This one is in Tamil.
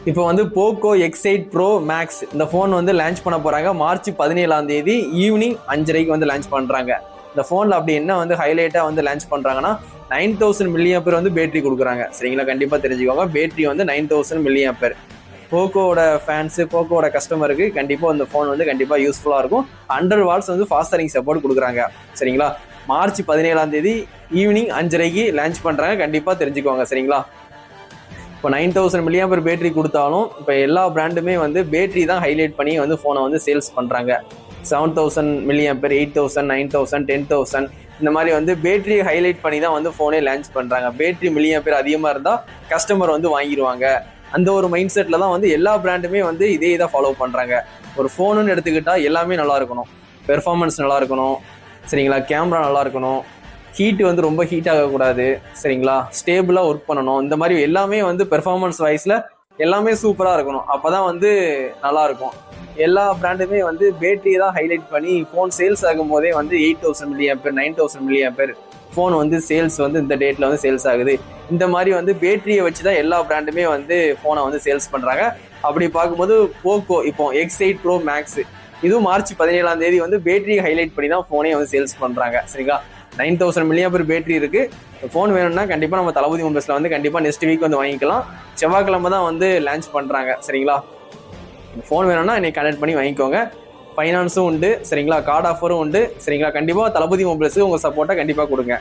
இப்போ வந்து போக்கோ X8 Pro Max இந்த ஃபோன் வந்து லான்ச் பண்ண போறாங்க. மார்ச் 17ஆம் தேதி ஈவினிங் 5:30க்கு வந்து லான்ச் பண்றாங்க. இந்த ஃபோன்ல அப்படி என்ன வந்து ஹைலைட்டா வந்து லான்ச் பண்றாங்கன்னா 9000 mAh வந்து பேட்டரி கொடுக்குறாங்க. சரிங்களா, கண்டிப்பா தெரிஞ்சுக்கோங்க. பேட்டரி வந்து 9000 mAh. போக்கோட ஃபேன்ஸு, போக்கோட கஸ்டமருக்கு கண்டிப்பா இந்த ஃபோன் வந்து கண்டிப்பா யூஸ்ஃபுல்லா இருக்கும். 100 வாட்ஸ் வந்து ஃபாஸ்ட் சார்ஜிங் சப்போர்ட் கொடுக்குறாங்க. சரிங்களா, மார்ச் 17ஆம் தேதி ஈவினிங் 5:30க்கு லான்ச் பண்றாங்க. கண்டிப்பா தெரிஞ்சுக்கோங்க. சரிங்களா, இப்போ 9000 mAh பேட்டரி கொடுத்தாலும் இப்போ எல்லா பிராண்டுமே வந்து பேட்டரி தான் ஹைலைட் பண்ணி வந்து ஃபோனை வந்து சேல்ஸ் பண்ணுறாங்க. 7000 mAh, 8000, 9000, 10000 இந்த மாதிரி வந்து பேட்டரி ஹைலைட் பண்ணி தான் வந்து ஃபோனே லான்ச் பண்ணுறாங்க. பேட்டரி mAh அதிகமாக இருந்தால் கஸ்டமர் வந்து வாங்கிடுவாங்க. அந்த ஒரு மைண்ட் செட்டில் தான் வந்து எல்லா பிராண்டுமே வந்து இதே தான் ஃபாலோ பண்ணுறாங்க. ஒரு ஃபோனுன்னு எடுத்துக்கிட்டால் எல்லாமே நல்லா இருக்கணும், பெர்ஃபார்மன்ஸ் நல்லா இருக்கணும், சரிங்களா, கேமரா நல்லா இருக்கணும், ஹீட் வந்து ரொம்ப ஹீட் ஆகக்கூடாது, சரிங்களா, ஸ்டேபிளாக ஒர்க் பண்ணணும். இந்த மாதிரி எல்லாமே வந்து பெர்ஃபார்மன்ஸ் வைஸில் எல்லாமே சூப்பராக இருக்கணும். அப்போ தான் வந்து நல்லாயிருக்கும். எல்லா பிராண்டுமே வந்து பேட்டரியை தான் ஹைலைட் பண்ணி ஃபோன் சேல்ஸ் ஆகும் போதே வந்து 8000 mAh, 9000 mAh ஃபோன் வந்து சேல்ஸ் வந்து இந்த டேட்டில் வந்து சேல்ஸ் ஆகுது. இந்த மாதிரி வந்து பேட்டரியை வச்சு தான் எல்லா பிராண்டுமே வந்து ஃபோனை வந்து சேல்ஸ் பண்ணுறாங்க. அப்படி பார்க்கும்போது போக்கோ இப்போ X8 Pro Max இதுவும் மார்ச் 17ஆம் தேதி வந்து பேட்டரியை ஹைலைட் பண்ணி தான் ஃபோனே வந்து சேல்ஸ் பண்ணுறாங்க. சரிங்களா, 9000 mAh பேட்டரி இருக்கு. ஃபோன் வேணும்னா கண்டிப்பாக நம்ம தளபதி மொபைல்ஸ்ல வந்து கண்டிப்பாக நெக்ஸ்ட் வீக் வந்து வாங்கிக்கலாம். செவ்வாய்க்கிழமை தான் வந்து லான்ச் பண்ணுறாங்க. சரிங்களா, ஃபோன் வேணும்னா என்னை கனெக்ட் பண்ணி வாங்கிக்கோங்க. ஃபைனான்ஸும் உண்டு, சரிங்களா, கார்டு ஆஃபரும் உண்டு. சரிங்களா, கண்டிப்பாக தளபதி மொபைல்ஸுக்கு உங்கள் சப்போர்ட்டை கண்டிப்பாக கொடுங்க.